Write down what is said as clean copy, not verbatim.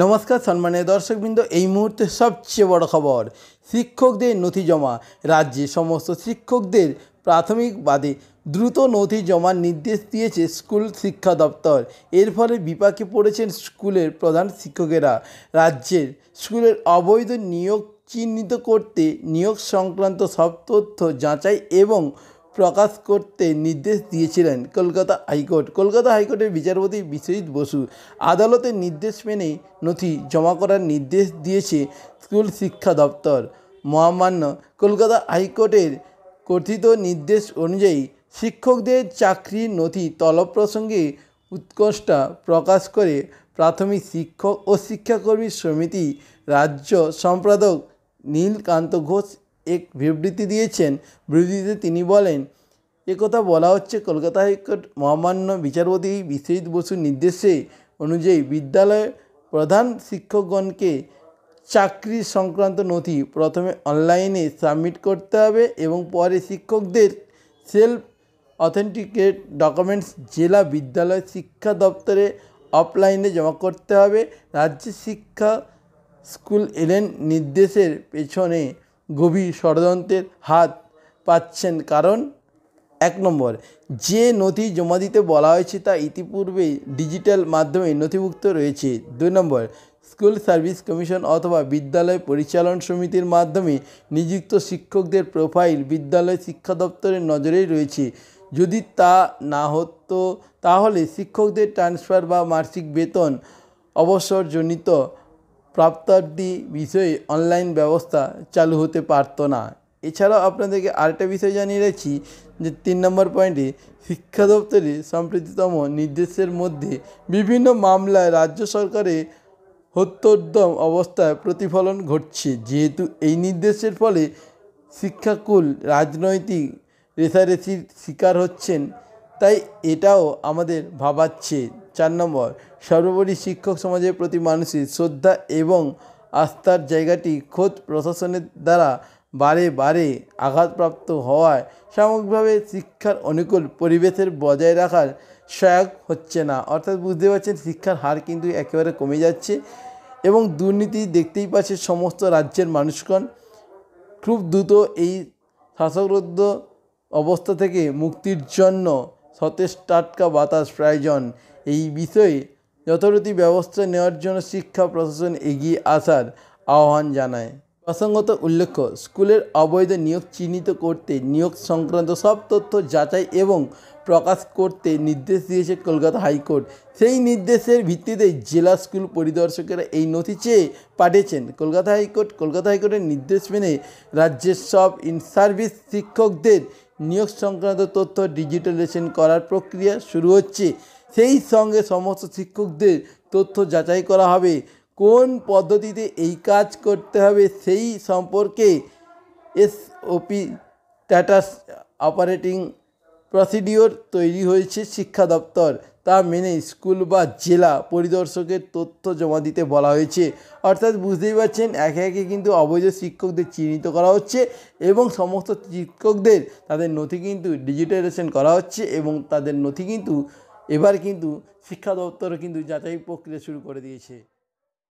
नमस्कार सम्मानीय दर्शकबृंद এই মুহূর্তে সবচেয়ে বড় খবর শিক্ষকদের নথি জমা রাজ্যে সমস্ত শিক্ষকদের প্রাথমিক বাদে দ্রুত নথি জমার নির্দেশ দিয়েছে স্কুল শিক্ষা দপ্তর। এর ফলে বিপাকে পড়েছেন স্কুলের প্রধান শিক্ষকেরা। রাজ্যের স্কুলের অবৈধ নিয়োগ চিহ্নিত করতে নিয়োগ সংক্রান্ত সব তথ্য যাচাই এবং প্রকাশ করতে নির্দেশ দিয়েছিলেন কলকাতা হাইকোর্ট। কলকাতা হাইকোর্টের বিচারপতি বিশ্বজিৎ বসু আদালতের নির্দেশ মেনে নথি জমা করার নির্দেশ দিয়েছে স্কুল শিক্ষা দপ্তর। মহামান্য কলকাতা হাইকোর্টের কথিত নির্দেশ অনুযায়ী শিক্ষকদের চাকরির নথি তলব প্রসঙ্গে উৎকণ্ঠা প্রকাশ করে প্রাথমিক শিক্ষক ও শিক্ষাকর্মী সমিতি রাজ্য সম্পাদক নীলকান্ত ঘোষ এক বিবৃতি দিয়েছেন। বিবৃতিতে তিনি বলেন, একথা বলা হচ্ছে কলকাতা হাইকোর্ট মহামান্য বিচারপতি বিশ্বজিৎ বসুর নির্দেশে অনুযায়ী বিদ্যালয়ের প্রধান শিক্ষকগণকে চাকরি সংক্রান্ত নথি প্রথমে অনলাইনে সাবমিট করতে হবে এবং পরে শিক্ষকদের সেলফ অথেন্টিকেট ডকুমেন্টস জেলা বিদ্যালয় শিক্ষা দপ্তরে অফলাইনে জমা করতে হবে। রাজ্য শিক্ষা স্কুল এলেন নির্দেশের পেছনে গভীর ষড়যন্ত্রের হাত পাচ্ছেন। কারণ 1 নম্বর, যে নথি জমা দিতে বলা হয়েছে তা ইতিপূর্বে ডিজিটাল মাধ্যমে নথিভুক্ত রয়েছে। 2 নম্বর, স্কুল সার্ভিস কমিশন অথবা বিদ্যালয় পরিচালন সমিতির মাধ্যমে নিযুক্ত শিক্ষকদের প্রোফাইল বিদ্যালয় শিক্ষা দপ্তরের নজরেই রয়েছে। যদি তা না হতো তাহলে শিক্ষকদের ট্রান্সফার বা মাসিক বেতন অবসরজনিত প্রাপ্তাদি বিষয়ে অনলাইন ব্যবস্থা চালু হতে পারত না। এছাড়াও আপনাদেরকে আরেকটা বিষয় জানিয়ে রাখছি যে 3 নম্বর পয়েন্টে শিক্ষা দপ্তরের সম্প্রতিতম নির্দেশের মধ্যে বিভিন্ন মামলায় রাজ্য সরকারের হস্তোদ্যম অবস্থায় প্রতিফলন ঘটছে। যেহেতু এই নির্দেশের ফলে শিক্ষাকুল রাজনৈতিক রেষারেষির শিকার হচ্ছেন, তাই এটাও আমাদের ভাবাচ্ছে। 4 নম্বর, সর্বোপরি শিক্ষক সমাজের প্রতি মানুষের শ্রদ্ধা এবং আস্থার জায়গাটি খোদ প্রশাসনের দ্বারা বারে বারে আঘাতপ্রাপ্ত হওয়ায় সামগ্রিকভাবে শিক্ষার অনুকূল পরিবেশের বজায় রাখার সহায়ক হচ্ছে না। অর্থাৎ বুঝতে পারছেন শিক্ষার হার কিন্তু একেবারে কমে যাচ্ছে এবং দুর্নীতি দেখতেই পাচ্ছে সমস্ত রাজ্যের মানুষগণ। খুব দ্রুত এই শ্বাসরুদ্ধ অবস্থা থেকে মুক্তির জন্য সতেজ টাটকা বাতাস প্রয়োজন। এই বিষয়ে যথারীতি ব্যবস্থা নেওয়ার জন্য শিক্ষা প্রশাসন এগিয়ে আসার আহ্বান জানায়। প্রসঙ্গত উল্লেখ্য, স্কুলের অবৈধ নিয়োগ চিহ্নিত করতে নিয়োগ সংক্রান্ত সব তথ্য যাচাই এবং প্রকাশ করতে নির্দেশ দিয়েছে কলকাতা হাইকোর্ট। সেই নির্দেশের ভিত্তিতে জেলা স্কুল পরিদর্শকেরা এই নথি চেয়ে পাঠিয়েছেন কলকাতা হাইকোর্ট। কলকাতা হাইকোর্টের নির্দেশ মেনে রাজ্যের সব ইন সার্ভিস শিক্ষকদের নিয়োগ সংক্রান্ত তথ্য ডিজিটালাইজেশন করার প্রক্রিয়া শুরু হচ্ছে। সেই সঙ্গে সমস্ত শিক্ষকদের তথ্য যাচাই করা হবে। কোন পদ্ধতিতে এই কাজ করতে হবে সেই সম্পর্কে এসওপি স্ট্যাটাস অপারেটিং প্রসিডিওর তৈরি হয়েছে শিক্ষা দপ্তর। তা মেনে স্কুল বা জেলা পরিদর্শকের তথ্য জমা দিতে বলা হয়েছে। অর্থাৎ বুঝতেই পারছেন একে একে কিন্তু অবৈধ শিক্ষকদের চিহ্নিত করা হচ্ছে এবং সমস্ত শিক্ষকদের তাদের নথি কিন্তু ডিজিটালাইজেশন করা হচ্ছে এবং তাদের নথি কিন্তু এবার কিন্তু শিক্ষা দপ্তরও কিন্তু যাচাই প্রক্রিয়া শুরু করে দিয়েছে।